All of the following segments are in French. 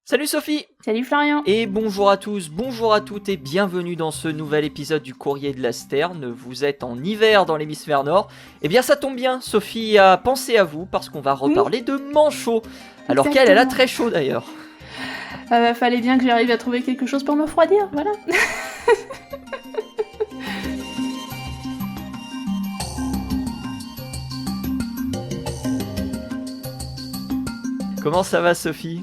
Salut Sophie. Salut Florian. Et bonjour à tous, bonjour à toutes et bienvenue dans ce nouvel épisode du Courrier de la Sterne. Vous êtes en hiver dans l'hémisphère nord. Eh bien ça tombe bien, Sophie a pensé à vous parce qu'on va reparler de manchot. Alors qu'elle, elle a très chaud d'ailleurs. Fallait bien que j'arrive à trouver quelque chose pour me refroidir, voilà. Comment ça va Sophie ?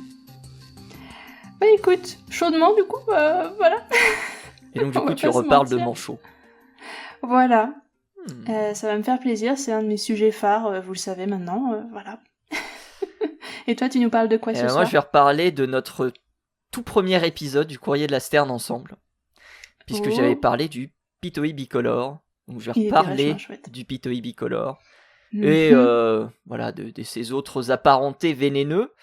Bah écoute, chaudement du coup, voilà. Et donc du coup tu reparles de manchot. Voilà. Ça va me faire plaisir, c'est un de mes sujets phares, vous le savez maintenant, voilà. Et toi tu nous parles de quoi ce soir ? Moi je vais reparler de notre tout premier épisode du Courrier de la Sterne ensemble. Puisque j'avais parlé du Pitoy bicolore. Donc je vais reparler du Pitoy bicolore. Et voilà, de ces autres apparentés vénéneux.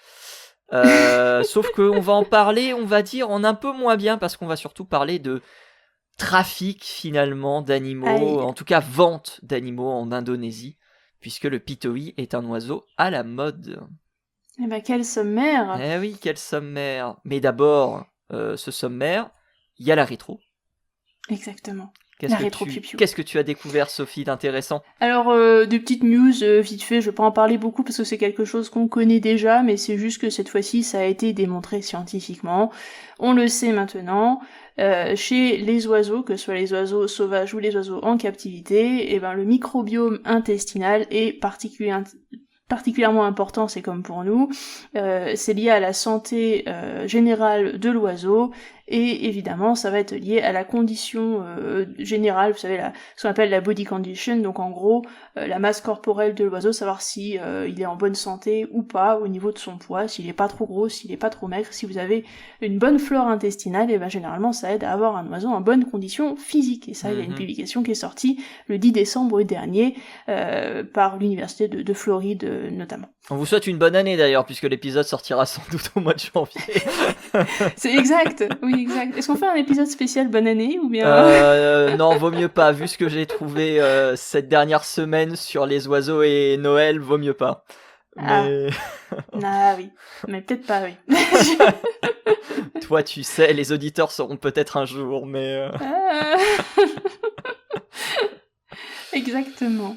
Sauf qu'on va en parler, on va dire, en un peu moins bien, parce qu'on va surtout parler de trafic finalement d'animaux, en tout cas vente d'animaux en Indonésie, puisque le pitoy est un oiseau à la mode. Eh ben quel sommaire ! Eh oui, quel sommaire. Mais d'abord, ce sommaire, il y a la rétro. Exactement. Qu'est-ce que tu as découvert, Sophie, d'intéressant ? Alors, des petites news, vite fait, je vais pas en parler beaucoup parce que c'est quelque chose qu'on connaît déjà, mais c'est juste que cette fois-ci, ça a été démontré scientifiquement. On le sait maintenant, chez les oiseaux, que ce soit les oiseaux sauvages ou les oiseaux en captivité, eh ben, le microbiome intestinal est particulièrement important, c'est comme pour nous, c'est lié à la santé générale de l'oiseau, et évidemment ça va être lié à la condition générale, vous savez, ce qu'on appelle la body condition, donc en gros la masse corporelle de l'oiseau, savoir si il est en bonne santé ou pas au niveau de son poids, s'il est pas trop gros, s'il est pas trop maigre, si vous avez une bonne flore intestinale, et ben généralement ça aide à avoir un oiseau en bonne condition physique, et ça il y a une publication qui est sortie le 10 décembre dernier par l'université de Floride notamment. On vous souhaite une bonne année d'ailleurs, puisque l'épisode sortira sans doute au mois de janvier. C'est exact, oui exact. Est-ce qu'on fait un épisode spécial bonne année ou bien non, vaut mieux pas. Vu ce que j'ai trouvé cette dernière semaine sur les oiseaux et Noël, vaut mieux pas. Mais... Ah oui, mais peut-être pas, oui. Toi, tu sais, les auditeurs sauront peut-être un jour, mais... Exactement.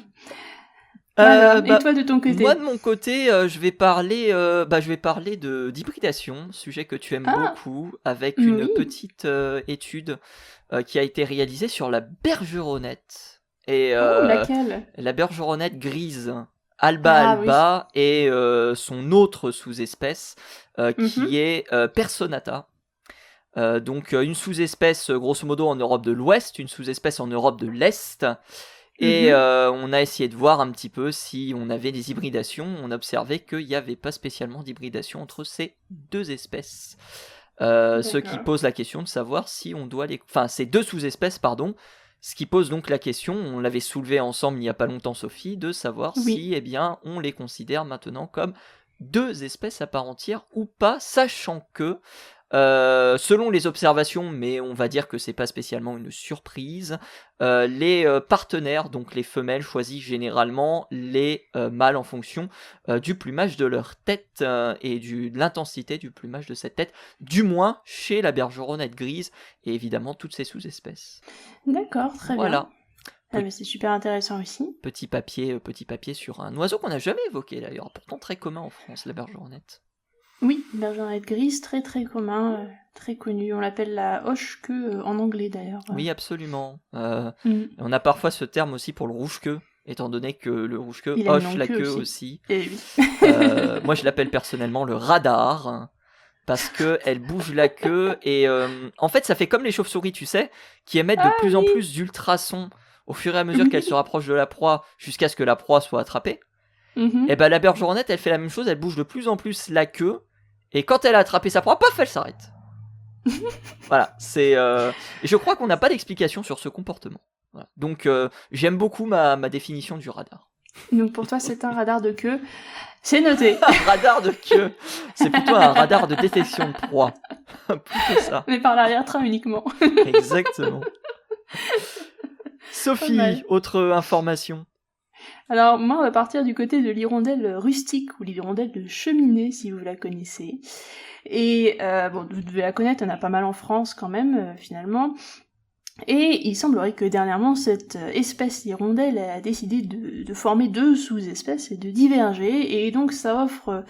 Et toi de ton côté ? Moi de mon côté, je vais parler d'hybridation, sujet que tu aimes beaucoup, avec une petite étude qui a été réalisée sur la bergeronnette. Et laquelle ? La bergeronnette grise, Alba et son autre sous-espèce qui est Personata. Donc une sous-espèce grosso modo en Europe de l'Ouest, une sous-espèce en Europe de l'Est. Et on a essayé de voir un petit peu si on avait des hybridations. On a observé qu'il n'y avait pas spécialement d'hybridation entre ces deux espèces. Ce qui pose la question de savoir si on doit les... Enfin, ces deux sous-espèces, pardon. Ce qui pose donc la question, on l'avait soulevé ensemble il n'y a pas longtemps, Sophie, de savoir si, eh bien, on les considère maintenant comme deux espèces à part entière ou pas, sachant que... selon les observations, mais on va dire que c'est pas spécialement une surprise, les partenaires, donc les femelles, choisissent généralement les mâles en fonction du plumage de leur tête et de l'intensité du plumage de cette tête, du moins chez la bergeronnette grise et évidemment toutes ses sous-espèces. D'accord, très bien. Mais c'est super intéressant aussi. Petit papier sur un oiseau qu'on n'a jamais évoqué d'ailleurs, pourtant très commun en France, la bergeronnette. Oui, bergeronnette grise, très très commun, très connu. On l'appelle la hoche-queue en anglais d'ailleurs. Oui, absolument. On a parfois ce terme aussi pour le rouge-queue, étant donné que le rouge-queue hoche la queue aussi. Et oui. Moi, je l'appelle personnellement le radar, parce que elle bouge la queue et en fait, ça fait comme les chauves-souris, tu sais, qui émettent de plus en plus d'ultrasons au fur et à mesure qu'elles se rapprochent de la proie, jusqu'à ce que la proie soit attrapée. Et ben la bergeronnette, elle fait la même chose, elle bouge de plus en plus la queue. Et quand elle a attrapé sa proie, paf, elle s'arrête. Voilà, c'est... Et je crois qu'on n'a pas d'explication sur ce comportement. Voilà. Donc, j'aime beaucoup ma définition du radar. Donc pour toi, c'est un radar de queue. C'est noté. Un radar de queue. C'est plutôt un radar de détection de proie. Plutôt ça. Mais par l'arrière-train uniquement. Exactement. Sophie, autre information. Alors moi, on va partir du côté de l'hirondelle rustique ou l'hirondelle de cheminée, si vous la connaissez. Et bon, vous devez la connaître, il y en a pas mal en France quand même, finalement. Et il semblerait que dernièrement, cette espèce d'hirondelle a décidé de former 2 sous-espèces et de diverger, et donc ça offre,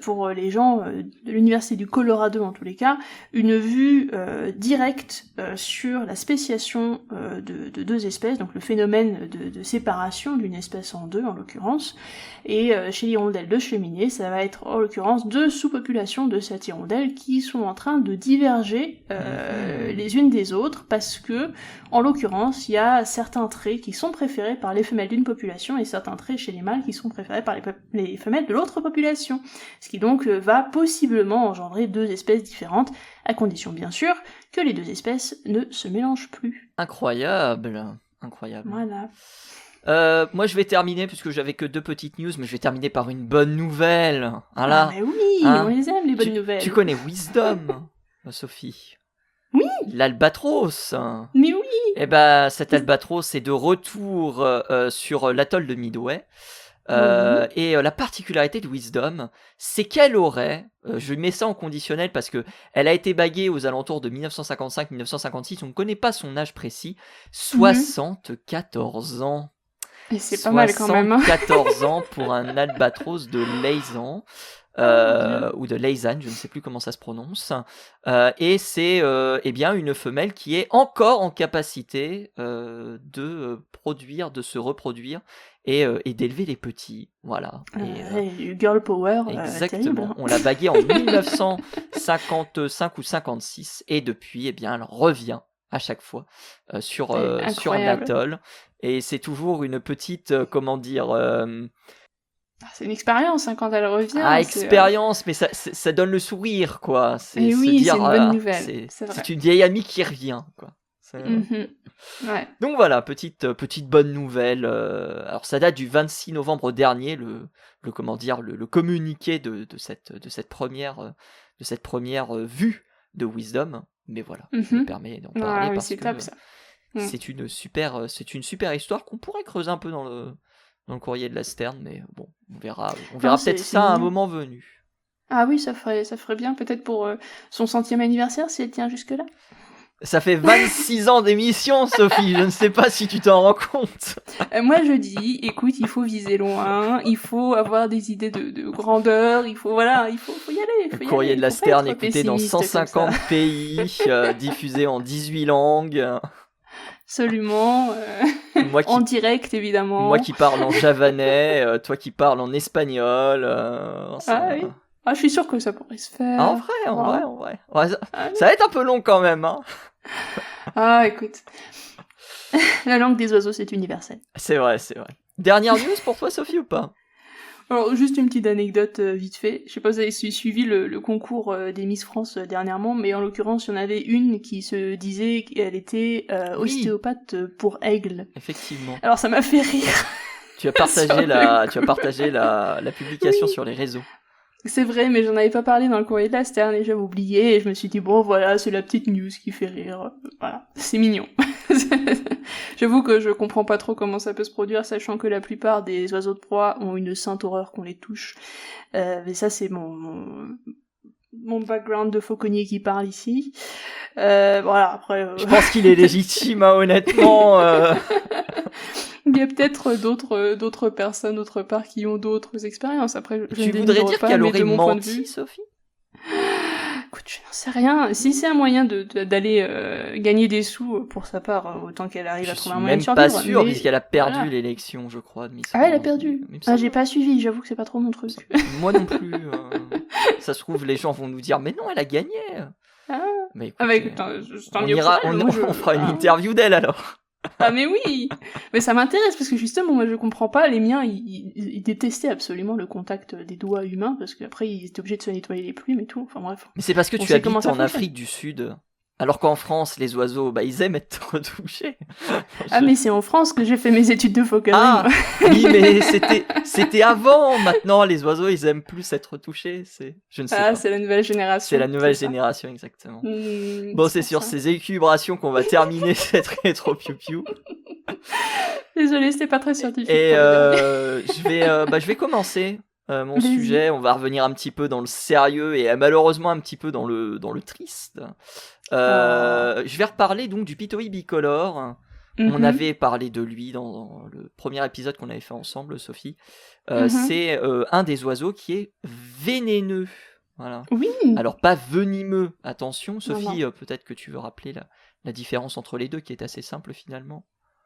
pour les gens de l'université du Colorado en tous les cas, une vue directe sur la spéciation de 2 espèces, donc le phénomène de séparation d'une espèce en 2 en l'occurrence, et chez l'hirondelle de cheminée, ça va être en l'occurrence 2 sous-populations de cette hirondelle qui sont en train de diverger les unes des autres, parce que, en l'occurrence, il y a certains traits qui sont préférés par les femelles d'une population et certains traits chez les mâles qui sont préférés par les femelles de l'autre population. Ce qui donc va possiblement engendrer 2 espèces différentes, à condition bien sûr que les 2 espèces ne se mélangent plus. Incroyable. Voilà. Moi je vais terminer, puisque j'avais que 2 petites news, mais je vais terminer par une bonne nouvelle. Ah mais oui, on les aime les bonnes nouvelles. Tu connais Wisdom, Sophie? Oui. L'albatros. Mais oui. Eh ben, cet albatros est de retour sur l'atoll de Midway. Et la particularité de Wisdom, c'est qu'elle aurait, je mets ça en conditionnel parce que elle a été baguée aux alentours de 1955-1956, on ne connaît pas son âge précis, 74 ans. Et c'est pas mal quand même. 74 ans pour un albatros de Laysan. Ou de Laysan, je ne sais plus comment ça se prononce, et c'est eh bien une femelle qui est encore en capacité de produire, de se reproduire et d'élever les petits, voilà. Girl power. Exactement. On l'a baguée en 1955 ou 56 et depuis, eh bien, elle revient à chaque fois sur l'atoll, et c'est toujours une petite, comment dire. C'est une expérience quand elle revient. Expérience, mais ça donne le sourire, quoi. Et oui, c'est une bonne nouvelle. C'est une vieille amie qui revient, quoi. Ouais. Donc voilà, petite bonne nouvelle. Alors ça date du 26 novembre dernier, le communiqué de cette première vue de Wisdom. Mais voilà, je me permets d'en parler parce c'est que top, ça. c'est une super histoire qu'on pourrait creuser un peu dans le courrier de la Stern, mais bon, on verra peut-être ça à un moment venu. Ah oui, ça ferait bien peut-être pour son 100e anniversaire si elle tient jusque-là. Ça fait 26 ans d'émission, Sophie, je ne sais pas si tu t'en rends compte. Moi je dis, écoute, il faut viser loin, il faut avoir des idées de grandeur, il faut y aller. Le courrier de la Stern écouté dans 150 pays, diffusé en 18 langues. Absolument. En direct, évidemment. Moi qui parle en javanais, toi qui parles en espagnol. Oui. Je suis sûre que ça pourrait se faire. En vrai. Ouais, ça va être un peu long quand même. Hein. Écoute. La langue des oiseaux, c'est universel. C'est vrai. Dernière news pour toi, Sophie, ou pas? Alors, juste une petite anecdote vite fait. Je sais pas si vous avez suivi le concours des Miss France dernièrement, mais en l'occurrence, il y en avait une qui se disait qu'elle était ostéopathe pour aigle. Effectivement. Alors, ça m'a fait rire. Tu as partagé la publication sur les réseaux. C'est vrai, mais j'en avais pas parlé dans le courrier de la Stern et j'avais oublié, et je me suis dit, bon voilà, c'est la petite news qui fait rire. Voilà, c'est mignon. J'avoue que je comprends pas trop comment ça peut se produire, sachant que la plupart des oiseaux de proie ont une sainte horreur qu'on les touche. Mais ça, c'est mon background de fauconnier qui parle ici. Voilà, après... Je pense qu'il est légitime, hein, honnêtement. Il y a peut-être d'autres personnes autre part qui ont d'autres expériences. Après, tu voudrais dire qu'elle aurait menti, Sophie? Écoute, je n'en sais rien. Si c'est un moyen d'aller gagner des sous pour sa part, autant qu'elle arrive à trouver un moyen de survivre. Je suis même pas sûr, puisqu'elle a perdu l'élection, je crois, de Miss France. Elle a perdu. J'ai pas suivi, j'avoue que c'est pas trop mon truc. Moi non plus. Ça se trouve, les gens vont nous dire, mais non, elle a gagné. Mais écoute, on fera une interview d'elle alors. Mais oui. Mais ça m'intéresse parce que justement, moi je comprends pas, les miens ils détestaient absolument le contact des doigts humains parce qu'après ils étaient obligés de se nettoyer les plumes et tout, enfin bref. Mais c'est parce que tu habites en Afrique du Sud, alors qu'en France les oiseaux, ils aiment être retouchés. Mais c'est en France que j'ai fait mes études de fauconnerie. Oui, mais c'était avant. Maintenant les oiseaux ils aiment plus être retouchés, je ne sais pas. C'est la nouvelle génération. C'est la nouvelle génération, exactement. Bon, c'est sur ces équilibrations qu'on va terminer cette rétro piou piou. Désolée, c'était pas très scientifique. Et je vais commencer mon Vas-y. sujet. On va revenir un petit peu dans le sérieux et malheureusement un petit peu dans le triste. Je vais reparler donc du Pitoy bicolore. On avait parlé de lui dans le premier épisode qu'on avait fait ensemble, Sophie. C'est un des oiseaux qui est vénéneux. Voilà. Oui. Alors pas venimeux, attention. Sophie, Non. peut-être que tu veux rappeler la différence entre les deux qui est assez simple finalement.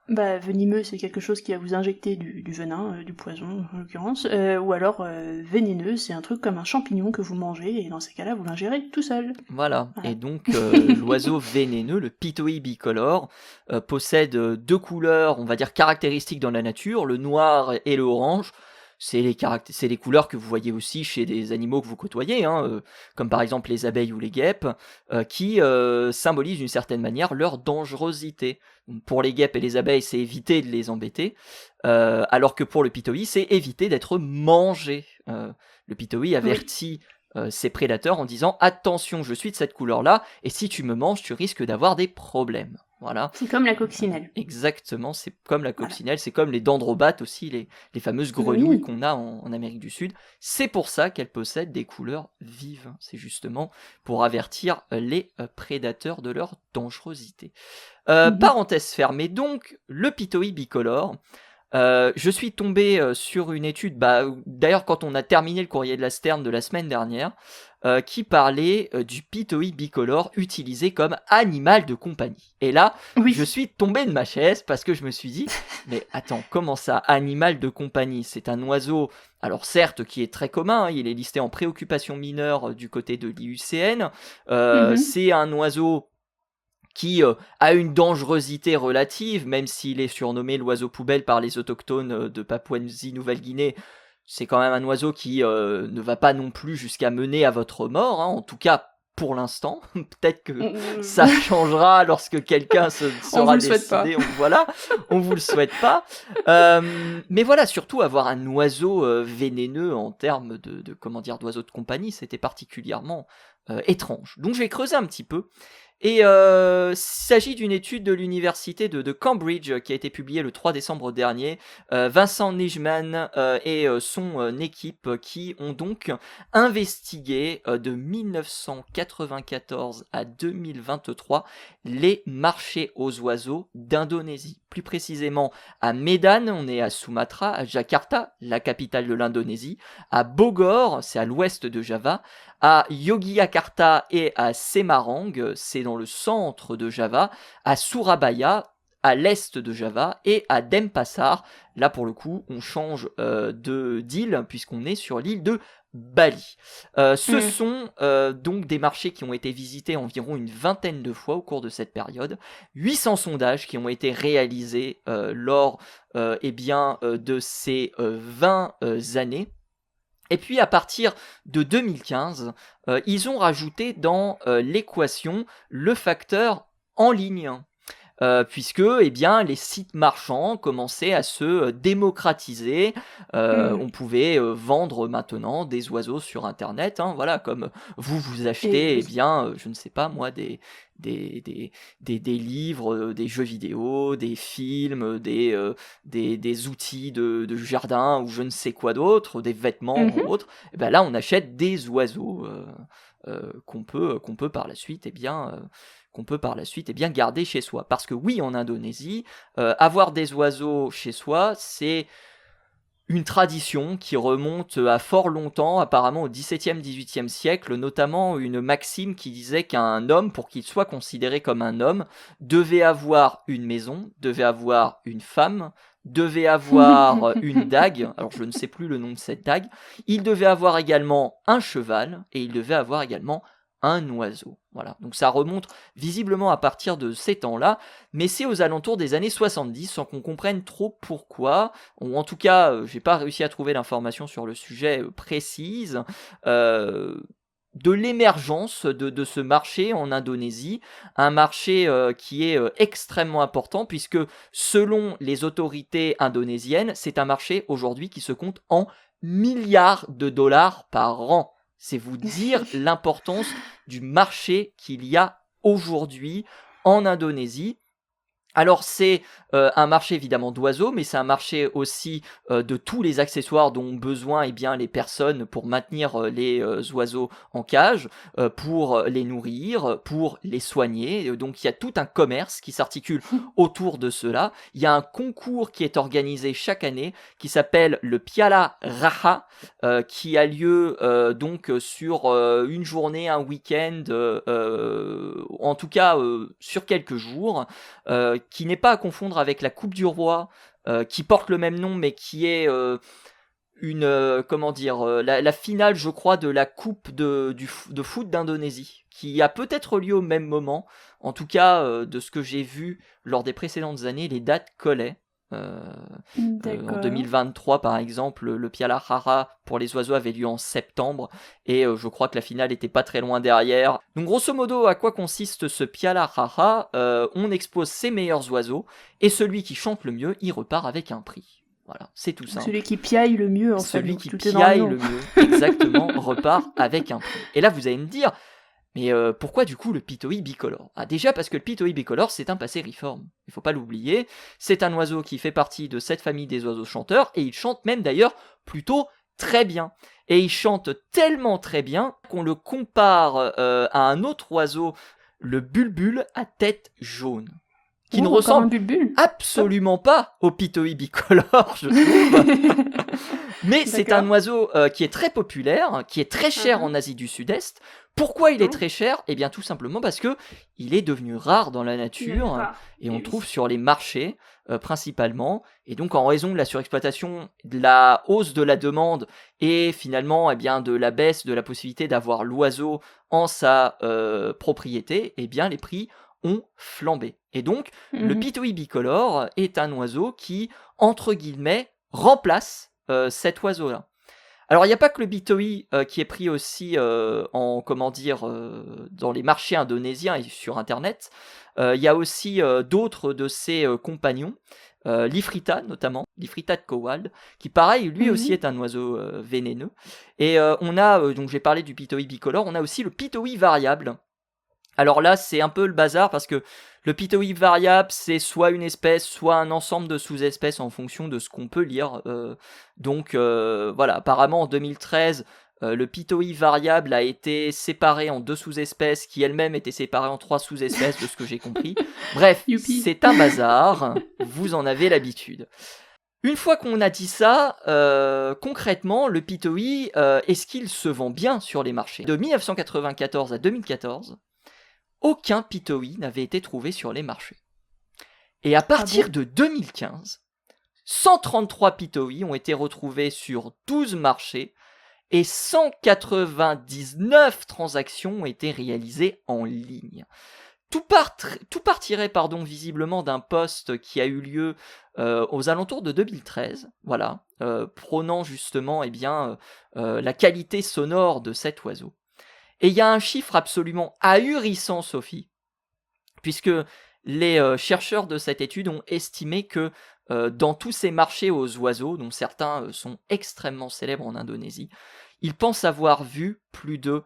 Bah, venimeux, c'est quelque chose qui va vous injecter du venin, du poison en l'occurrence, ou alors vénéneux, c'est un truc comme un champignon que vous mangez, et dans ces cas-là, vous l'ingérez tout seul. Voilà, Voilà. et donc l'oiseau vénéneux, le Pitoy bicolore, possède deux couleurs, on va dire caractéristiques dans la nature, le noir et le orange. C'est les couleurs que vous voyez aussi chez des animaux que vous côtoyez, comme par exemple les abeilles ou les guêpes, qui symbolisent d'une certaine manière leur dangerosité. Pour les guêpes et les abeilles, c'est éviter de les embêter, alors que pour le Pitoy, c'est éviter d'être mangé. Le Pitoy avertit ses prédateurs en disant « Attention, je suis de cette couleur-là, et si tu me manges, tu risques d'avoir des problèmes. » Voilà. C'est comme la coccinelle. Exactement, c'est comme la coccinelle, c'est comme les dendrobates aussi, les fameuses grenouilles qu'on a en Amérique du Sud. C'est pour ça qu'elles possèdent des couleurs vives. C'est justement pour avertir les prédateurs de leur dangerosité. Parenthèse fermée, donc, le Pitoy bicolore. Je suis tombé sur une étude, d'ailleurs quand on a terminé le courrier de la Sterne de la semaine dernière, qui parlait du Pitoy bicolore utilisé comme animal de compagnie. Et là, je suis tombé de ma chaise parce que je me suis dit, mais attends, comment ça, animal de compagnie? C'est un oiseau, alors certes, qui est très commun, il est listé en préoccupation mineure du côté de l'IUCN, c'est un oiseau qui a une dangerosité relative, même s'il est surnommé l'oiseau poubelle par les autochtones de Papouasie-Nouvelle-Guinée. C'est quand même un oiseau qui ne va pas non plus jusqu'à mener à votre mort, en tout cas pour l'instant. Peut-être que ça changera lorsque quelqu'un sera décédé. Voilà, on vous le souhaite pas. Mais voilà, surtout avoir un oiseau vénéneux en termes d'oiseau de compagnie, c'était particulièrement étrange. Donc je vais creuser un petit peu. Et il s'agit d'une étude de l'université de Cambridge qui a été publiée le 3 décembre dernier. Vincent Nijman et son équipe qui ont donc investigué de 1994 à 2023 les marchés aux oiseaux d'Indonésie. Plus précisément à Medan, on est à Sumatra, à Jakarta, la capitale de l'Indonésie, à Bogor, c'est à l'ouest de Java, à Yogyakarta et à Semarang, c'est dans le centre de Java, à Surabaya, à l'est de Java, et à Denpasar. Là, pour le coup, on change d'île, puisqu'on est sur l'île de Bali. Ce sont donc des marchés qui ont été visités environ une vingtaine de fois au cours de cette période. 800 sondages qui ont été réalisés lors de ces 20 années. Et puis à partir de 2015, ils ont rajouté dans l'équation le facteur en ligne. Puisque les sites marchands commençaient à se démocratiser. On pouvait vendre maintenant des oiseaux sur Internet, voilà, comme vous achetez, je ne sais pas moi, des livres, des jeux vidéo, des films, des outils de jardin ou je ne sais quoi d'autre, des vêtements ou autres. Et là, on achète des oiseaux qu'on peut par la suite garder chez soi. Parce que oui, en Indonésie, avoir des oiseaux chez soi, c'est une tradition qui remonte à fort longtemps, apparemment au XVIIe, XVIIIe siècle, notamment une maxime qui disait qu'un homme, pour qu'il soit considéré comme un homme, devait avoir une maison, devait avoir une femme, devait avoir une dague, alors je ne sais plus le nom de cette dague, il devait avoir également un cheval, et il devait avoir également un oiseau. Voilà. Donc ça remonte visiblement à partir de ces temps-là, mais c'est aux alentours des années 70 sans qu'on comprenne trop pourquoi, ou en tout cas, j'ai pas réussi à trouver l'information sur le sujet précise, de l'émergence de ce marché en Indonésie, un marché qui est extrêmement important puisque selon les autorités indonésiennes, c'est un marché aujourd'hui qui se compte en milliards de dollars par an. C'est vous dire l'importance du marché qu'il y a aujourd'hui en Indonésie. Alors c'est un marché évidemment d'oiseaux, mais c'est un marché aussi de tous les accessoires dont ont besoin les personnes pour maintenir les oiseaux en cage, pour les nourrir, pour les soigner. Donc il y a tout un commerce qui s'articule autour de cela. Il y a un concours qui est organisé chaque année qui s'appelle le Piala Raja, qui a lieu donc sur une journée, un week-end, en tout cas sur quelques jours. Qui n'est pas à confondre avec la Coupe du Roi, qui porte le même nom, mais qui est la finale, je crois, de la Coupe de foot d'Indonésie, qui a peut-être lieu au même moment. En tout cas, de ce que j'ai vu lors des précédentes années, les dates collaient. En 2023 par exemple, le Piala Raja pour les oiseaux avait lieu en septembre et je crois que la finale était pas très loin derrière. Donc grosso modo, à quoi consiste ce Piala Raja? On expose ses meilleurs oiseaux et celui qui chante le mieux, il repart avec un prix. Voilà, c'est tout simple. Celui qui piaille le mieux, en fait. Celui qui piaille le mieux, exactement, repart avec un prix. Et là, vous allez me dire, mais pourquoi du coup le Pitoi bicolore? Déjà parce que le Pitoi bicolore c'est un passeriforme, il faut pas l'oublier, c'est un oiseau qui fait partie de cette famille des oiseaux chanteurs, et il chante même d'ailleurs plutôt très bien. Et il chante tellement très bien qu'on le compare à un autre oiseau, le bulbul à tête jaune, qui ne ressemble absolument pas au Pitoi bicolore, je trouve. Mais c'est un oiseau qui est très populaire, qui est très cher en Asie du Sud-Est. Pourquoi il est très cher? Eh bien tout simplement parce que il est devenu rare dans la nature et on le trouve sur les marchés principalement. Et donc en raison de la surexploitation, de la hausse de la demande et finalement de la baisse de la possibilité d'avoir l'oiseau en sa propriété, eh bien les prix ont flambé. Et donc le Pitoi bicolore est un oiseau qui, entre guillemets, remplace cet oiseau-là. Alors, il n'y a pas que le Pitoi qui est pris aussi dans les marchés indonésiens et sur Internet. Il y a aussi d'autres de ses compagnons, l'Ifrita notamment, l'Ifrita de Kowal, qui pareil, lui aussi est un oiseau vénéneux. Et on a, donc j'ai parlé du Pitoi bicolore, on a aussi le Pitoi variable. Alors là, c'est un peu le bazar parce que le Pitoi variable, c'est soit une espèce, soit un ensemble de sous-espèces en fonction de ce qu'on peut lire. Voilà, apparemment en 2013, le Pitoi variable a été séparé en 2 sous-espèces qui elles-mêmes étaient séparées en 3 sous-espèces de ce que j'ai compris. Bref, c'est un bazar, vous en avez l'habitude. Une fois qu'on a dit ça, concrètement, le Pitoi, est-ce qu'il se vend bien sur les marchés? De 1994 à 2014, aucun Pitoi n'avait été trouvé sur les marchés. Et à partir de 2015, 133 Pitoi ont été retrouvés sur 12 marchés et 199 transactions ont été réalisées en ligne. Tout partirait visiblement d'un post qui a eu lieu aux alentours de 2013, voilà, prônant justement la qualité sonore de cet oiseau. Et il y a un chiffre absolument ahurissant, Sophie, puisque les chercheurs de cette étude ont estimé que dans tous ces marchés aux oiseaux, dont certains sont extrêmement célèbres en Indonésie, ils pensent avoir vu plus de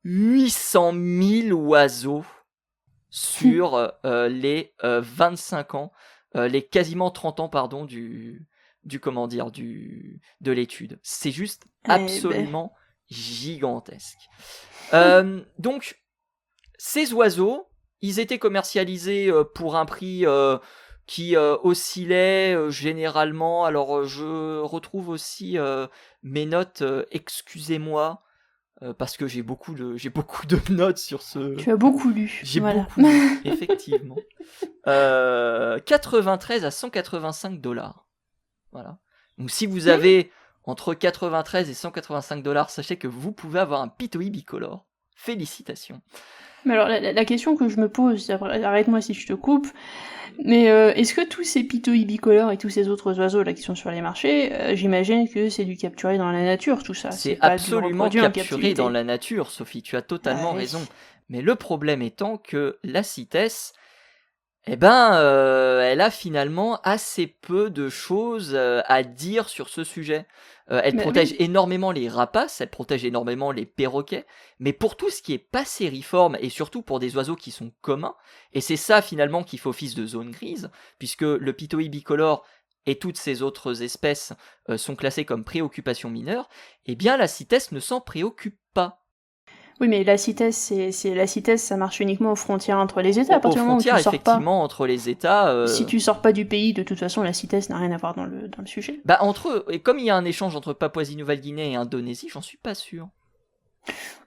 800 000 oiseaux sur les 25 ans, les quasiment 30 ans, pardon, de l'étude. C'est juste absolument gigantesque. Donc, ces oiseaux, ils étaient commercialisés pour un prix qui oscillait généralement. Alors, je retrouve aussi mes notes, excusez-moi, parce que j'ai beaucoup de notes sur ce... Tu as beaucoup lu. J'ai beaucoup lu, effectivement. 93 à 185 $. Voilà. Donc, si vous avez entre 93 et 185 $, sachez que vous pouvez avoir un Pitoi bicolore. Félicitations. Mais alors, la question que je me pose, arrête-moi si je te coupe, mais est-ce que tous ces Pitoi bicolores et tous ces autres oiseaux là qui sont sur les marchés, j'imagine que c'est du capturé dans la nature, tout ça. C'est absolument capturé dans la nature, Sophie, tu as totalement raison. Mais le problème étant que la CITES, elle a finalement assez peu de choses à dire sur ce sujet. Elle protège énormément les rapaces, elle protège énormément les perroquets, mais pour tout ce qui est passériforme, et surtout pour des oiseaux qui sont communs, et c'est ça finalement qui fait office de zone grise, puisque le Pitoï bicolore et toutes ces autres espèces sont classées comme préoccupation mineure, eh bien la CITES ne s'en préoccupe pas. Oui, mais la CITES, ça marche uniquement aux frontières entre les États. À partir du moment où tu sors effectivement, entre les États. Si tu sors pas du pays, de toute façon, la CITES n'a rien à voir dans le sujet. Entre eux, et comme il y a un échange entre Papouasie-Nouvelle-Guinée et Indonésie, j'en suis pas sûr.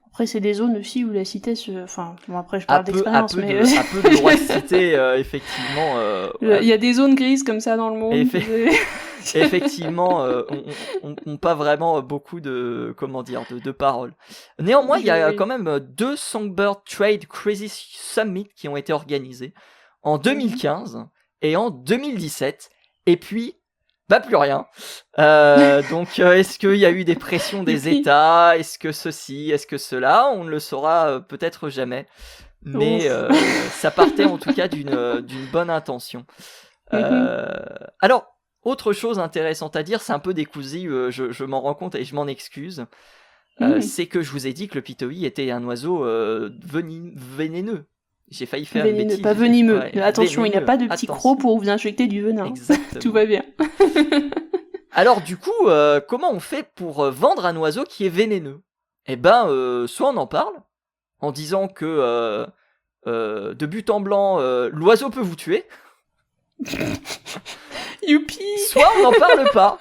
Après, c'est des zones aussi où la CITES, après je parle d'expérience, mais... Un peu de droit de cité, effectivement. Il y a des zones grises comme ça dans le monde. Effectivement, on pas vraiment beaucoup de paroles. Néanmoins, il y a quand même 2 Songbird Trade Crazy Summit qui ont été organisés en 2015 et en 2017. Et puis, plus rien. Donc, est-ce qu'il y a eu des pressions des États? Est-ce que ceci? Est-ce que cela? On ne le saura peut-être jamais. Mais ça partait en tout cas d'une bonne intention. Alors, autre chose intéressante à dire, c'est un peu décousu, je m'en rends compte et je m'en excuse. C'est que je vous ai dit que le pitoï était un oiseau vénéneux. J'ai failli faire une bêtise. Pas venimeux. Ouais, attention, il n'y a pas de petit croc pour vous injecter du venin. Exactement. Tout va bien. Alors du coup, comment on fait pour vendre un oiseau qui est vénéneux? Soit on en parle, en disant que de but en blanc, l'oiseau peut vous tuer. Youpi. Soit on n'en parle pas.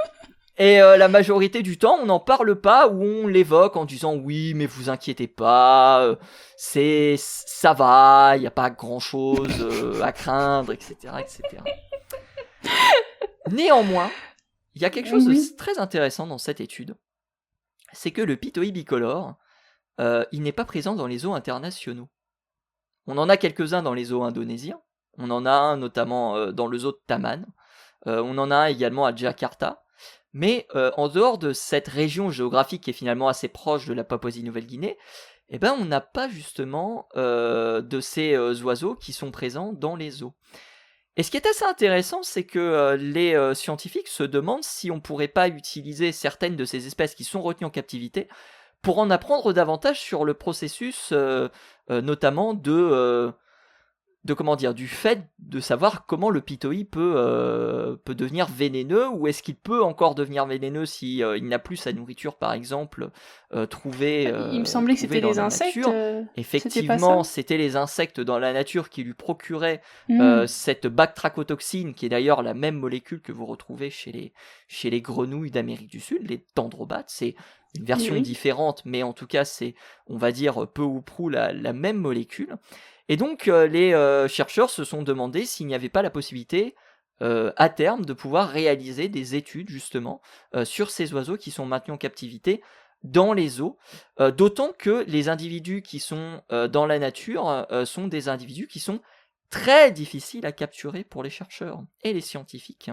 Et la majorité du temps, on n'en parle pas ou on l'évoque en disant oui, mais vous inquiétez pas, ça va, il n'y a pas grand-chose à craindre, etc., etc. Néanmoins, il y a quelque chose de très intéressant dans cette étude, c'est que le Pitoï bicolore, il n'est pas présent dans les zoos internationaux. On en a quelques-uns dans les zoos indonésiens, on en a un notamment dans le zoo de Taman, on en a un également à Jakarta, mais en dehors de cette région géographique qui est finalement assez proche de la Papouasie-Nouvelle-Guinée, on n'a pas justement de ces oiseaux qui sont présents dans les zoos. Et ce qui est assez intéressant, c'est que les scientifiques se demandent si on pourrait pas utiliser certaines de ces espèces qui sont retenues en captivité pour en apprendre davantage sur le processus, notamment du fait de savoir comment le pitoï peut devenir vénéneux, ou est-ce qu'il peut encore devenir vénéneux si il n'a plus sa nourriture, par exemple, trouvée. Il me semblait que c'était les insectes. Effectivement, c'était les insectes dans la nature qui lui procuraient cette bactracotoxine, qui est d'ailleurs la même molécule que vous retrouvez chez les grenouilles d'Amérique du Sud, les tendrobates. C'est une version différente, mais en tout cas, c'est, on va dire, peu ou prou la même molécule. Et donc, les chercheurs se sont demandé s'il n'y avait pas la possibilité, à terme, de pouvoir réaliser des études, justement, sur ces oiseaux qui sont maintenus en captivité dans les zoos, d'autant que les individus qui sont dans la nature sont des individus qui sont très difficiles à capturer pour les chercheurs et les scientifiques.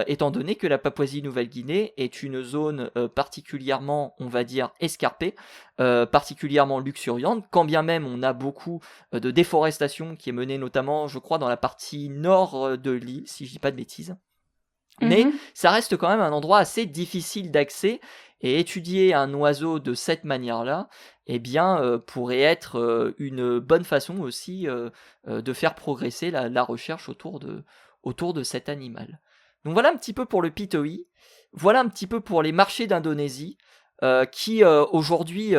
Étant donné que la Papouasie-Nouvelle-Guinée est une zone particulièrement, on va dire, escarpée, particulièrement luxuriante, quand bien même on a beaucoup de déforestation qui est menée notamment, je crois, dans la partie nord de l'île, si je dis pas de bêtises. Mais ça reste quand même un endroit assez difficile d'accès, et étudier un oiseau de cette manière-là, pourrait être une bonne façon aussi de faire progresser la recherche autour de cet animal. Donc voilà un petit peu pour le pitoï, voilà un petit peu pour les marchés d'Indonésie, qui aujourd'hui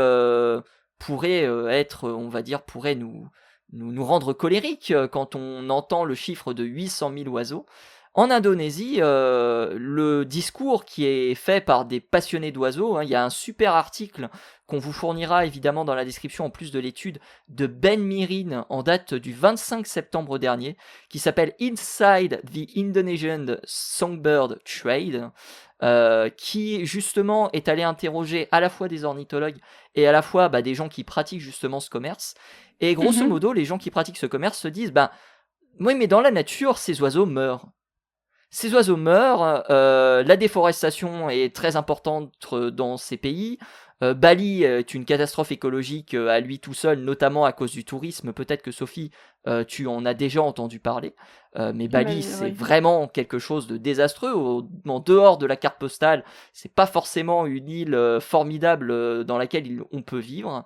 pourraient être, on va dire, pourraient nous rendre colériques quand on entend le chiffre de 800 000 oiseaux. En Indonésie, le discours qui est fait par des passionnés d'oiseaux, il y a un super article qu'on vous fournira évidemment dans la description en plus de l'étude de Ben Mirin en date du 25 septembre dernier, qui s'appelle Inside the Indonesian Songbird Trade, qui justement est allé interroger à la fois des ornithologues et à la fois des gens qui pratiquent justement ce commerce. Et grosso modo, les gens qui pratiquent ce commerce se disent oui, mais dans la nature, ces oiseaux meurent. Ces oiseaux meurent, la déforestation est très importante dans ces pays, Bali est une catastrophe écologique à lui tout seul, notamment à cause du tourisme. Peut-être que Sophie, tu en as déjà entendu parler, mais Bali c'est vraiment quelque chose de désastreux. En dehors de la carte postale, c'est pas forcément une île formidable dans laquelle on peut vivre.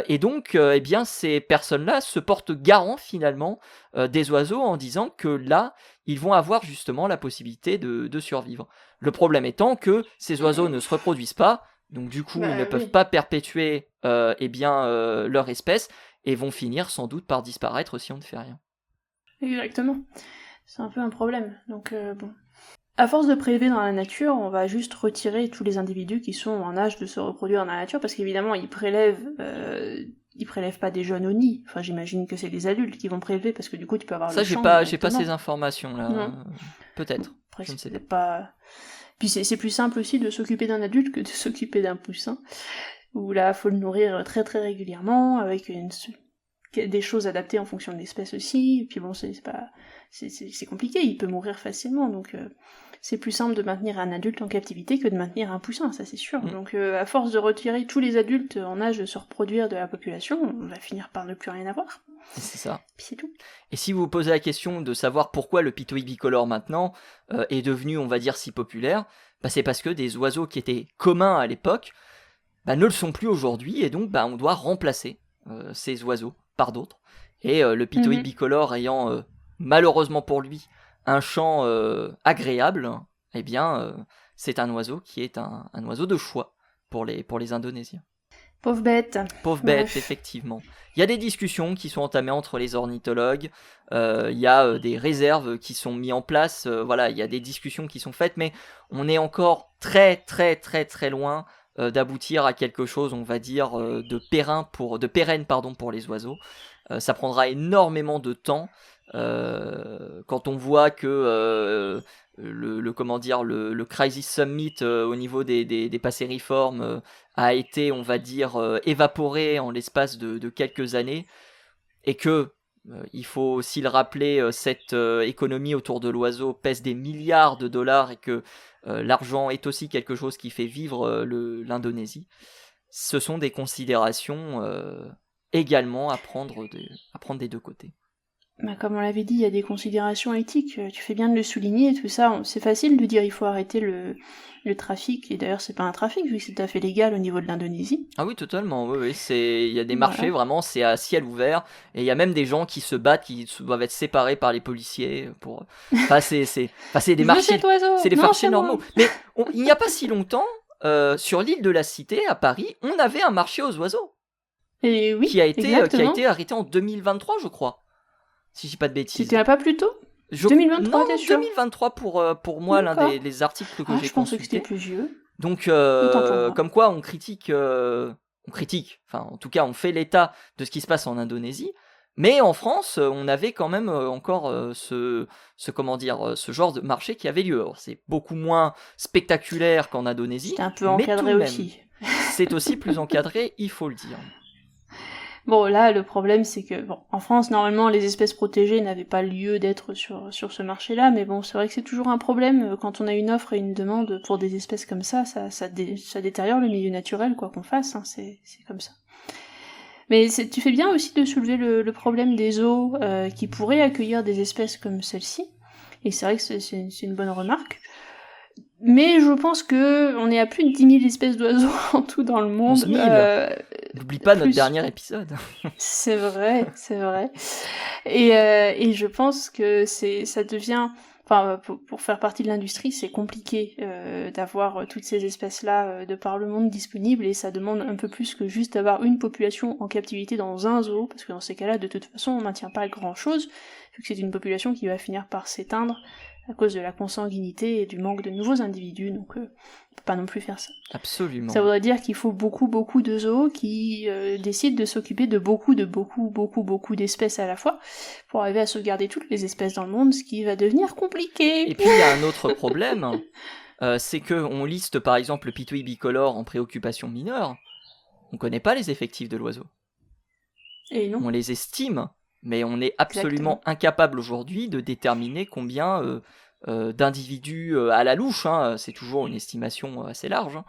Et donc, eh bien, ces personnes-là se portent garant finalement des oiseaux en disant que là, ils vont avoir justement la possibilité de survivre. Le problème étant que ces oiseaux ne se reproduisent pas, donc du coup, ils ne peuvent pas perpétuer leur espèce et vont finir sans doute par disparaître si on ne fait rien. Exactement. C'est un peu un problème. Donc bon. À force de prélever dans la nature, on va juste retirer tous les individus qui sont en âge de se reproduire dans la nature, parce qu'évidemment, ils prélèvent pas des jeunes au nid. Enfin, j'imagine que c'est les adultes qui vont prélever, parce que du coup, tu peux avoir le champ. Ça, j'ai pas ces informations-là. Peut-être. Après, je ne sais pas. Puis c'est plus simple aussi de s'occuper d'un adulte que de s'occuper d'un poussin, où là, faut le nourrir très très régulièrement, avec des choses adaptées en fonction de l'espèce aussi. Et puis bon, c'est compliqué, il peut mourir facilement, donc c'est plus simple de maintenir un adulte en captivité que de maintenir un poussin, ça c'est sûr. Donc à force de retirer tous les adultes en âge de se reproduire de la population, on va finir par ne plus rien avoir. C'est ça. Puis c'est tout. Et si vous vous posez la question de savoir pourquoi le pitois bicolore maintenant est devenu, on va dire, si populaire, c'est parce que des oiseaux qui étaient communs à l'époque ne le sont plus aujourd'hui, et donc on doit remplacer ces oiseaux par d'autres. Et le pitois bicolore ayant malheureusement pour lui un chant agréable, eh bien c'est un oiseau qui est un oiseau de choix pour les Indonésiens. Pauvre bête. Pauvre bête, effectivement. Il y a des discussions qui sont entamées entre les ornithologues, il y a des réserves qui sont mises en place, il y a des discussions qui sont faites, mais on est encore très très très très loin d'aboutir à quelque chose, on va dire, de pérenne pour les oiseaux. Ça prendra énormément de temps. Quand on voit que le Crisis Summit au niveau des passeriformes a été, on va dire, évaporé en l'espace de quelques années, et que il faut aussi le rappeler, cette économie autour de l'oiseau pèse des milliards de dollars, et que l'argent est aussi quelque chose qui fait vivre l'Indonésie. Ce sont des considérations également à prendre des deux côtés. Comme on l'avait dit, il y a des considérations éthiques, tu fais bien de le souligner, tout ça, c'est facile de dire il faut arrêter le trafic, et d'ailleurs c'est pas un trafic vu que c'est tout à fait légal au niveau de l'Indonésie. Ah oui, totalement, oui, il y a des marchés, vraiment, c'est à ciel ouvert, et il y a même des gens qui se battent, qui doivent être séparés par les policiers pour... c'est des marchés, c'est des marchés normaux. Mais il n'y a pas si longtemps, sur l'île de la Cité, à Paris, on avait un marché aux oiseaux. Et oui, qui a été arrêté en 2023, je crois. Si je dis pas de bêtises. C'était pas plus tôt 2023, non, t'es sûr 2023 pour moi, l'un des articles que j'ai consultés. Je pensais que c'était plus vieux. Donc, comme quoi on critique, enfin en tout cas on fait l'état de ce qui se passe en Indonésie, mais en France on avait quand même encore ce genre de marché qui avait lieu. Alors, c'est beaucoup moins spectaculaire qu'en Indonésie. C'était un peu encadré aussi. C'est aussi plus encadré, il faut le dire. Bon, là, le problème, c'est que, en France, normalement, les espèces protégées n'avaient pas lieu d'être sur ce marché-là, mais bon, c'est vrai que c'est toujours un problème quand on a une offre et une demande pour des espèces comme ça détériore le milieu naturel, quoi qu'on fasse, hein, c'est comme ça. Mais tu fais bien aussi de soulever le problème des zoos qui pourraient accueillir des espèces comme celle-ci, et c'est vrai que c'est une bonne remarque. Mais je pense que on est à plus de 10 000 espèces d'oiseaux en tout dans le monde. 11 000. N'oublie pas notre dernier épisode. C'est vrai. Et je pense que ça devient... Enfin, pour faire partie de l'industrie, c'est compliqué d'avoir toutes ces espèces-là de par le monde disponibles, et ça demande un peu plus que juste d'avoir une population en captivité dans un zoo, parce que dans ces cas-là, de toute façon, on maintient pas grand-chose, vu que c'est une population qui va finir par s'éteindre à cause de la consanguinité et du manque de nouveaux individus, donc on peut pas non plus faire ça. Absolument. Ça voudrait dire qu'il faut beaucoup de zoos qui décident de s'occuper de beaucoup d'espèces à la fois, pour arriver à sauvegarder toutes les espèces dans le monde, ce qui va devenir compliqué. Et puis il y a un autre problème, c'est qu'on liste par exemple le pitois bicolore en préoccupation mineure, on connaît pas les effectifs de l'oiseau. Et non. On les estime, mais on est absolument incapable aujourd'hui de déterminer combien d'individus à la louche, hein, c'est toujours une estimation assez large,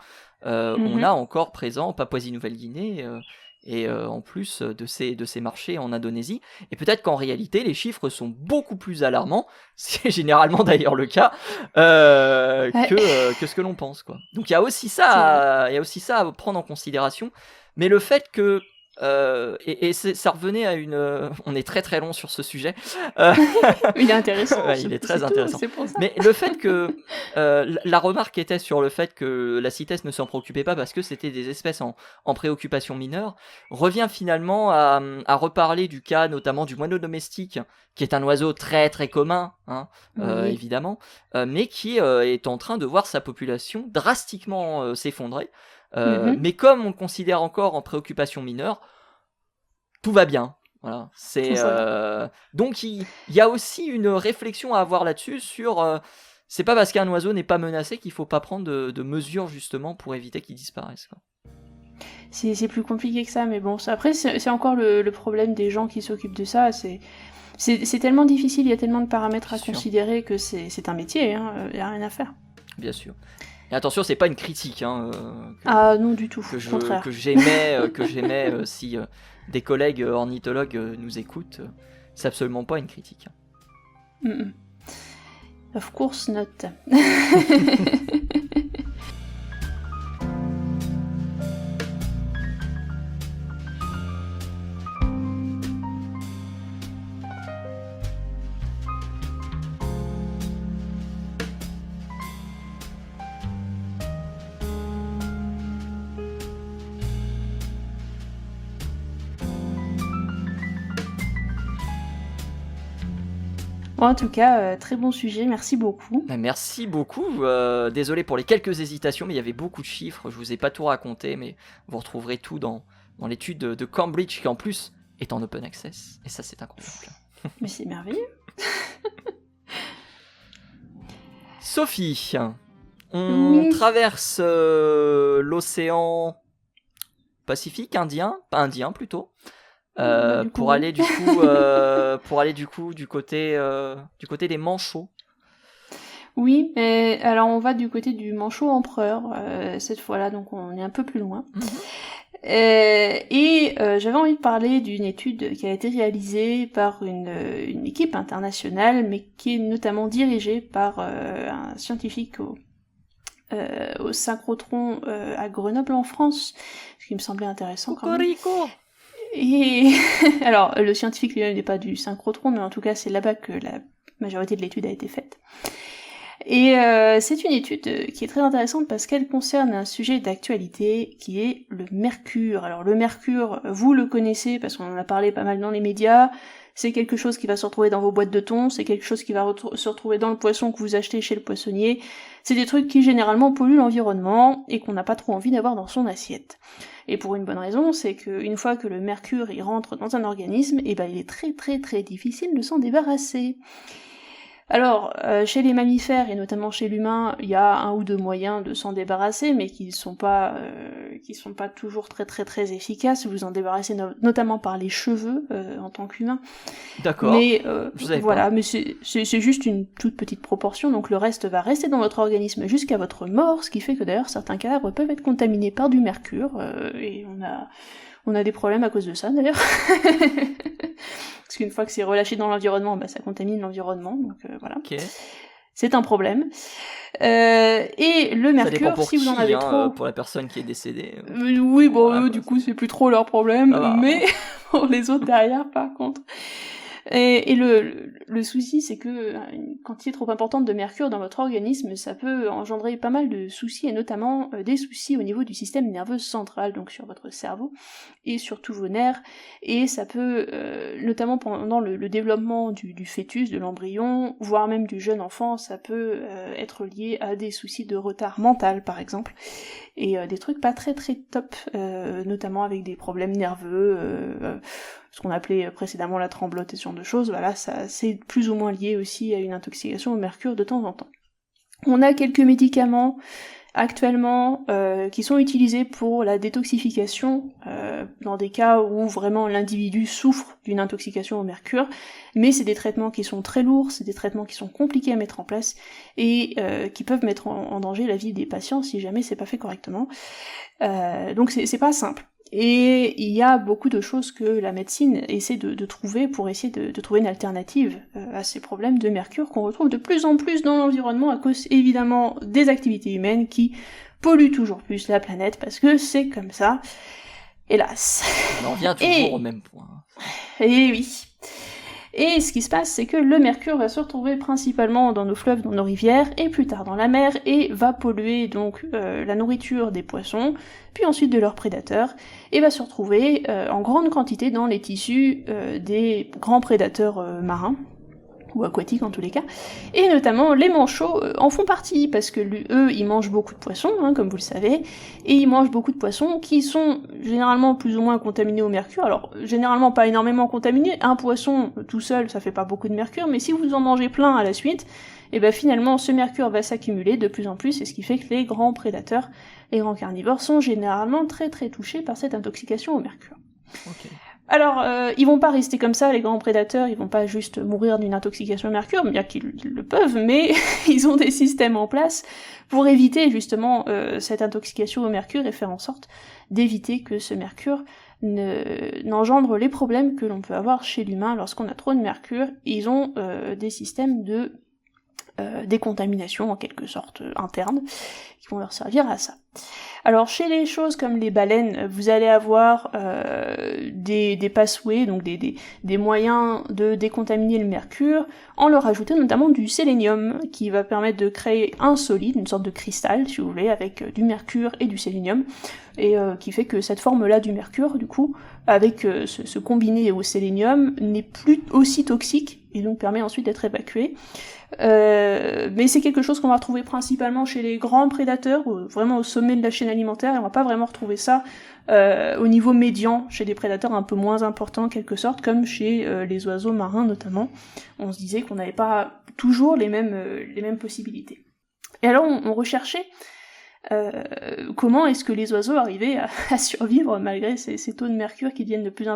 on a encore présent Papouasie-Nouvelle-Guinée et en plus de ces marchés en Indonésie. Et peut-être qu'en réalité, les chiffres sont beaucoup plus alarmants, c'est généralement d'ailleurs le cas, que ce que l'on pense, quoi. Donc il y a aussi ça à prendre en considération. Mais le fait que ça revenait à on est très très long sur ce sujet. Il est intéressant. Ouais, il est très intéressant. C'est pour ça. Mais le fait que la remarque était sur le fait que la CITES ne s'en préoccupait pas parce que c'était des espèces en préoccupation mineure, revient finalement à reparler du cas notamment du moineau domestique, qui est un oiseau très très commun, hein, évidemment, mais qui est en train de voir sa population drastiquement s'effondrer. Mais comme on le considère encore en préoccupation mineure, tout va bien. Voilà. Donc il y a aussi une réflexion à avoir là-dessus sur c'est pas parce qu'un oiseau n'est pas menacé qu'il faut pas prendre de mesures justement pour éviter qu'il disparaisse, quoi. C'est plus compliqué que ça, mais bon, après c'est encore le problème des gens qui s'occupent de ça. C'est tellement difficile, il y a tellement de paramètres à considérer que c'est un métier, hein, y a rien à faire. Bien sûr. Et attention, c'est pas une critique, hein, non du tout, que j'aimais si des collègues ornithologues nous écoutent, c'est absolument pas une critique. Of course not. En tout cas, très bon sujet, merci beaucoup. Merci beaucoup, désolé pour les quelques hésitations, mais il y avait beaucoup de chiffres, je vous ai pas tout raconté, mais vous retrouverez tout dans l'étude de Cambridge, qui en plus est en open access, et ça c'est incroyable. Mais c'est merveilleux. Sophie, on traverse l'océan Pacifique, Indien plutôt, pour aller du coup du côté des manchots. Oui, mais alors on va du côté du manchot empereur cette fois-là, donc on est un peu plus loin. J'avais envie de parler d'une étude qui a été réalisée par une équipe internationale, mais qui est notamment dirigée par un scientifique au synchrotron à Grenoble en France, ce qui me semblait intéressant quand même. Et alors le scientifique lui-même n'est pas du synchrotron, mais en tout cas c'est là-bas que la majorité de l'étude a été faite. Et c'est une étude qui est très intéressante parce qu'elle concerne un sujet d'actualité qui est le mercure. Alors le mercure, vous le connaissez parce qu'on en a parlé pas mal dans les médias, c'est quelque chose qui va se retrouver dans vos boîtes de thon, c'est quelque chose qui va se retrouver dans le poisson que vous achetez chez le poissonnier, c'est des trucs qui généralement polluent l'environnement et qu'on n'a pas trop envie d'avoir dans son assiette. Et pour une bonne raison, c'est qu'une fois que le mercure il rentre dans un organisme, il est très très très difficile de s'en débarrasser. Alors, chez les mammifères, et notamment chez l'humain, il y a un ou deux moyens de s'en débarrasser, mais qui sont pas toujours très très très efficaces. Vous en débarrassez notamment par les cheveux, en tant qu'humain. D'accord. Mais voilà, mais c'est juste une toute petite proportion, donc le reste va rester dans votre organisme jusqu'à votre mort, ce qui fait que d'ailleurs certains cadavres peuvent être contaminés par du mercure, et on a des problèmes à cause de ça d'ailleurs. Parce qu'une fois que c'est relâché dans l'environnement, ça contamine l'environnement, donc voilà. Okay. C'est un problème. Et le mercure, si vous en avez trop... pour la personne qui est décédée. Oui, eux, du coup, c'est plus trop leur problème, mais pour les autres derrière, par contre... Et le souci, c'est que une quantité trop importante de mercure dans votre organisme, ça peut engendrer pas mal de soucis, et notamment des soucis au niveau du système nerveux central, donc sur votre cerveau, et sur tous vos nerfs, et ça peut, notamment pendant le développement du fœtus, de l'embryon, voire même du jeune enfant, ça peut être lié à des soucis de retard mental, par exemple, et des trucs pas très très top, notamment avec des problèmes nerveux, ce qu'on appelait précédemment la tremblote et ce genre de choses, voilà, ça c'est plus ou moins lié aussi à une intoxication au mercure de temps en temps. On a quelques médicaments actuellement qui sont utilisés pour la détoxification dans des cas où vraiment l'individu souffre d'une intoxication au mercure, mais c'est des traitements qui sont très lourds, c'est des traitements qui sont compliqués à mettre en place et qui peuvent mettre en danger la vie des patients si jamais c'est pas fait correctement. Donc c'est pas simple. Et il y a beaucoup de choses que la médecine essaie de trouver pour essayer de trouver une alternative à ces problèmes de mercure qu'on retrouve de plus en plus dans l'environnement à cause évidemment des activités humaines qui polluent toujours plus la planète parce que c'est comme ça, hélas. On en vient toujours au même point. Et oui. Et ce qui se passe, c'est que le mercure va se retrouver principalement dans nos fleuves, dans nos rivières, et plus tard dans la mer, et va polluer donc la nourriture des poissons, puis ensuite de leurs prédateurs, et va se retrouver en grande quantité dans les tissus des grands prédateurs marins, ou aquatiques en tous les cas, et notamment les manchots en font partie, parce que eux, ils mangent beaucoup de poissons, hein, comme vous le savez, et ils mangent beaucoup de poissons qui sont généralement plus ou moins contaminés au mercure, alors généralement pas énormément contaminés, un poisson tout seul, ça fait pas beaucoup de mercure, mais si vous en mangez plein à la suite, et ben finalement ce mercure va s'accumuler de plus en plus, et ce qui fait que les grands prédateurs, les grands carnivores sont généralement très très touchés par cette intoxication au mercure. Okay. Alors, ils vont pas rester comme ça, les grands prédateurs, ils vont pas juste mourir d'une intoxication au mercure, bien qu'ils le peuvent, mais ils ont des systèmes en place pour éviter justement cette intoxication au mercure et faire en sorte d'éviter que ce mercure n'engendre les problèmes que l'on peut avoir chez l'humain lorsqu'on a trop de mercure. Ils ont des systèmes de décontamination en quelque sorte interne qui vont leur servir à ça. Alors chez les choses comme les baleines, vous allez avoir des pathways, donc des moyens de décontaminer le mercure, en leur ajoutant notamment du sélénium, qui va permettre de créer un solide, une sorte de cristal, si vous voulez, avec du mercure et du sélénium, et qui fait que cette forme-là du mercure, du coup, avec ce combiné au sélénium, n'est plus aussi toxique, et donc permet ensuite d'être évacué. Mais c'est quelque chose qu'on va retrouver principalement chez les grands prédateurs, vraiment au sommet de la chaîne alimentaire, et on va pas vraiment retrouver ça au niveau médian, chez des prédateurs un peu moins importants en quelque sorte, comme chez les oiseaux marins notamment. On se disait qu'on n'avait pas toujours les mêmes possibilités. Et alors on recherchait comment est-ce que les oiseaux arrivaient à survivre malgré ces taux de mercure qui deviennent de plus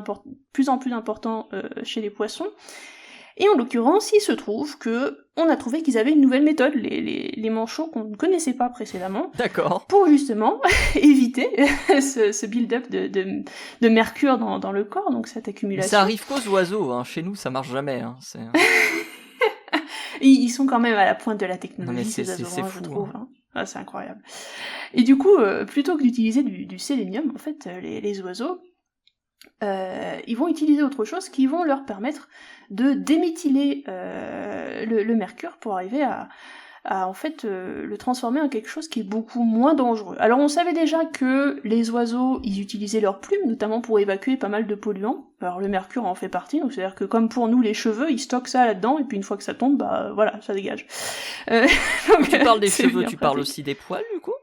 en plus importants chez les poissons. Et en l'occurrence, il se trouve que on a trouvé qu'ils avaient une nouvelle méthode, les manchots qu'on ne connaissait pas précédemment. D'accord. Pour justement éviter ce build-up de mercure dans le corps, donc cette accumulation. Mais ça arrive qu'aux oiseaux, hein. Chez nous ça marche jamais. Hein. Ils sont quand même à la pointe de la technologie, ces oiseaux, je trouve. Hein. Ah, c'est incroyable. Et du coup, plutôt que d'utiliser du sélénium, en fait, les oiseaux, ils vont utiliser autre chose qui vont leur permettre de déméthyler le mercure pour arriver à en fait le transformer en quelque chose qui est beaucoup moins dangereux. Alors on savait déjà que les oiseaux, ils utilisaient leurs plumes, notamment pour évacuer pas mal de polluants. Alors le mercure en fait partie, donc c'est-à-dire que comme pour nous les cheveux, ils stockent ça là-dedans, et puis une fois que ça tombe, bah voilà, ça dégage. Donc, tu parles des cheveux, tu parles aussi des poils du coup ?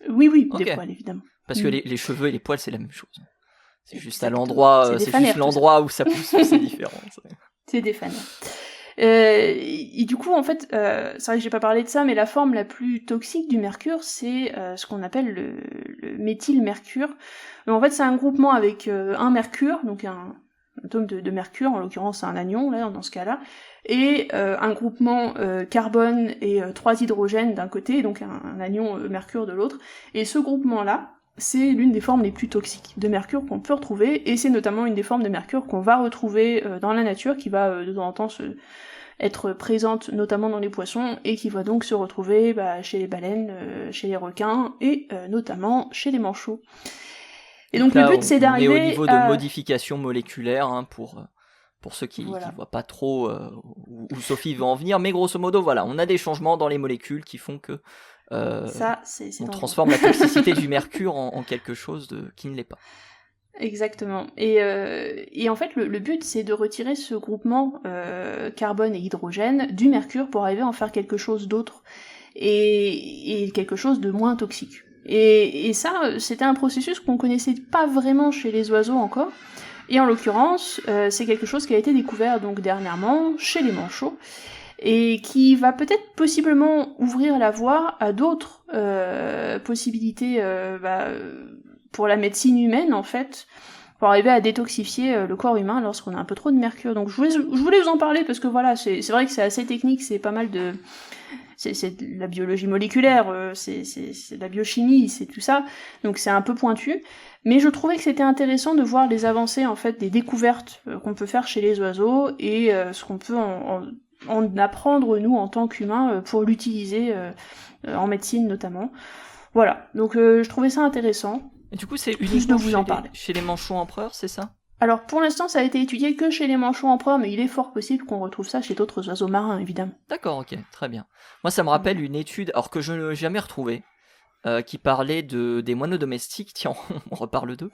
Oui, okay. Des poils évidemment. Parce que les cheveux et les poils c'est la même chose. C'est juste à l'endroit, c'est juste l'endroit où ça pousse, c'est différent. C'est des fanères. Et du coup, en fait, c'est vrai que j'ai pas parlé de ça, mais la forme la plus toxique du mercure, c'est ce qu'on appelle le méthylmercure. Donc, en fait, c'est un groupement avec un mercure, donc un atome de mercure, en l'occurrence un anion, là, dans ce cas-là, et un groupement carbone et 3 hydrogènes d'un côté, donc un anion mercure de l'autre. Et ce groupement-là, c'est l'une des formes les plus toxiques de mercure qu'on peut retrouver, et c'est notamment une des formes de mercure qu'on va retrouver dans la nature, qui va de temps en temps être présente notamment dans les poissons, et qui va donc se retrouver chez les baleines, chez les requins, et notamment chez les manchots. Et donc là, le but c'est d'arriver au niveau de modification moléculaire, hein, pour ceux qui voient pas trop où Sophie veut en venir, mais grosso modo voilà, on a des changements dans les molécules qui font que on transforme la toxicité du mercure en quelque chose qui ne l'est pas. Exactement. Et en fait, le but, c'est de retirer ce groupement carbone et hydrogène du mercure pour arriver à en faire quelque chose d'autre et quelque chose de moins toxique. Et ça, c'était un processus qu'on connaissait pas vraiment chez les oiseaux encore. Et en l'occurrence, c'est quelque chose qui a été découvert donc dernièrement chez les manchots. et qui va peut-être possiblement ouvrir la voie à d'autres possibilités pour la médecine humaine en fait, pour arriver à détoxifier le corps humain lorsqu'on a un peu trop de mercure. Donc je voulais vous en parler parce que voilà, c'est vrai que c'est assez technique, c'est pas mal de... C'est de la biologie moléculaire, c'est de la biochimie, c'est tout ça, donc c'est un peu pointu, mais je trouvais que c'était intéressant de voir les avancées, en fait, des découvertes qu'on peut faire chez les oiseaux, et ce qu'on peut en apprendre, nous, en tant qu'humains, pour l'utiliser en médecine, notamment. Voilà, donc je trouvais ça intéressant. Et du coup, c'est uniquement chez les manchots empereurs, c'est ça ? Alors, pour l'instant, ça a été étudié que chez les manchots empereurs, mais il est fort possible qu'on retrouve ça chez d'autres oiseaux marins, évidemment. D'accord, ok, très bien. Moi, ça me rappelle une étude, alors que je n'ai jamais retrouvée, qui parlait des moineaux domestiques, tiens, on reparle d'eux,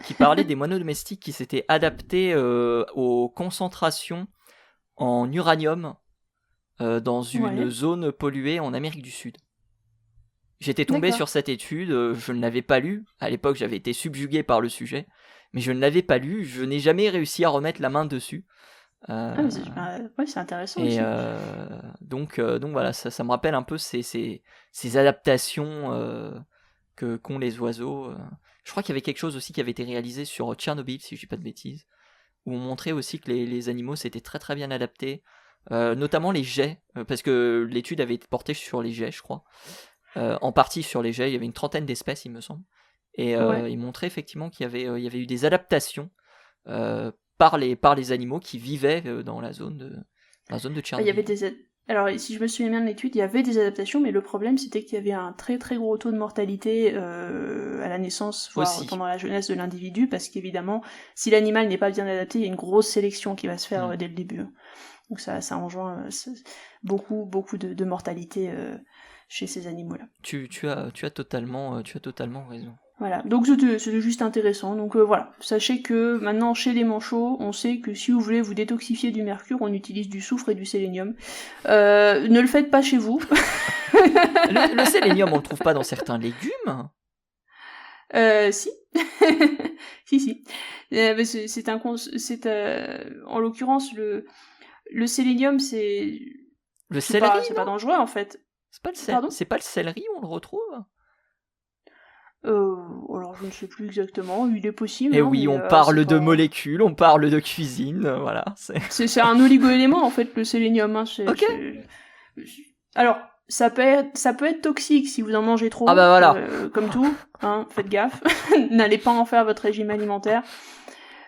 qui parlait des moineaux domestiques qui s'étaient adaptés aux concentrations en uranium dans une zone polluée en Amérique du Sud. J'étais tombé sur cette étude, je ne l'avais pas lue, à l'époque j'avais été subjugué par le sujet, mais je ne l'avais pas lu, je n'ai jamais réussi à remettre la main dessus. C'est intéressant aussi. Donc voilà, ça me rappelle un peu ces adaptations qu'ont les oiseaux. Je crois qu'il y avait quelque chose aussi qui avait été réalisé sur Tchernobyl, si je ne dis pas de bêtises, où on montrait aussi que les animaux s'étaient très très bien adaptés, notamment les geais, parce que l'étude avait été portée sur les geais, je crois. En partie sur les geais, il y avait une 30aine d'espèces, il me semble. Et il montrait effectivement qu'il y avait eu des adaptations par les animaux qui vivaient dans la zone de Tchernobyl. Alors, si je me souviens bien de l'étude, il y avait des adaptations, mais le problème c'était qu'il y avait un très très gros taux de mortalité à la naissance, voire pendant la jeunesse de l'individu, parce qu'évidemment, si l'animal n'est pas bien adapté, il y a une grosse sélection qui va se faire dès le début. Donc ça enjoint beaucoup de mortalité chez ces animaux-là. Tu as totalement raison. Voilà, donc c'était juste intéressant. Donc voilà, sachez que maintenant chez les manchots, on sait que si vous voulez vous détoxifier du mercure, on utilise du soufre et du sélénium. Ne le faites pas chez vous. le sélénium, on le trouve pas dans certains légumes ? Si. si. En l'occurrence, le sélénium, c'est... Le céleri, c'est pas dangereux en fait. C'est pas le céleri où on le retrouve ? Alors je ne sais plus exactement, il est possible. Et oui, on parle de molécules, on parle de cuisine, voilà. C'est un oligoélément en fait, le sélénium. Ok. Alors, ça peut être toxique si vous en mangez trop. Ah bah voilà. Comme tout, faites gaffe. N'allez pas en faire votre régime alimentaire.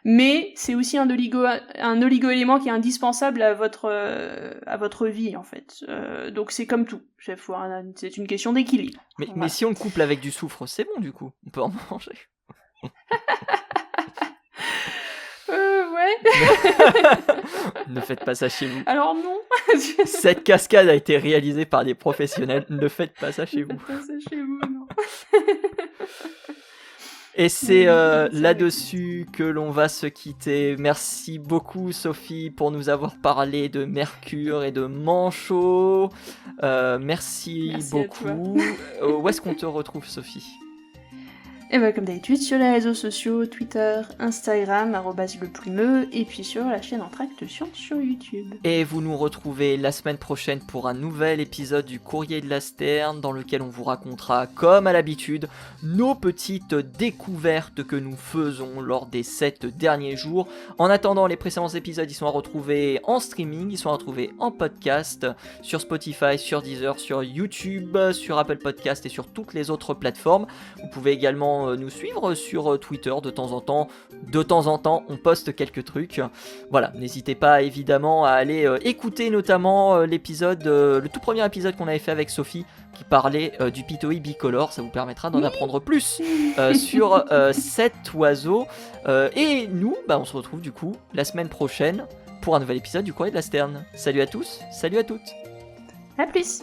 Mais c'est aussi un oligoélément qui est indispensable à votre vie en fait. Donc c'est comme tout, c'est une question d'équilibre. Mais si on le couple avec du soufre, c'est bon du coup, on peut en manger. Ouais. Ne faites pas ça chez vous. Alors non. Cette cascade a été réalisée par des professionnels, ne faites pas ça chez vous. Ne faites pas ça chez vous, non. Et c'est là-dessus que l'on va se quitter. Merci beaucoup Sophie pour nous avoir parlé de mercure et de manchots. Merci beaucoup. Où est-ce qu'on te retrouve Sophie ? Et comme d'habitude sur les réseaux sociaux, Twitter, Instagram, @leplumeux, et puis sur la chaîne Entracte sur YouTube. Et vous nous retrouvez la semaine prochaine pour un nouvel épisode du Courrier de la Sterne, dans lequel on vous racontera, comme à l'habitude, nos petites découvertes que nous faisons lors des 7 derniers jours. En attendant, les précédents épisodes, ils sont à retrouver en streaming, ils sont à retrouver en podcast, sur Spotify, sur Deezer, sur YouTube, sur Apple Podcast et sur toutes les autres plateformes. Vous pouvez également nous suivre sur Twitter de temps en temps. De temps en temps, on poste quelques trucs. Voilà, n'hésitez pas évidemment à aller écouter notamment l'épisode, le tout premier épisode qu'on avait fait avec Sophie, qui parlait du Pitoï bicolore. Ça vous permettra d'en apprendre plus sur cet oiseau. Et nous, on se retrouve du coup la semaine prochaine pour un nouvel épisode du Courrier de la Sterne. Salut à tous, salut à toutes. À plus.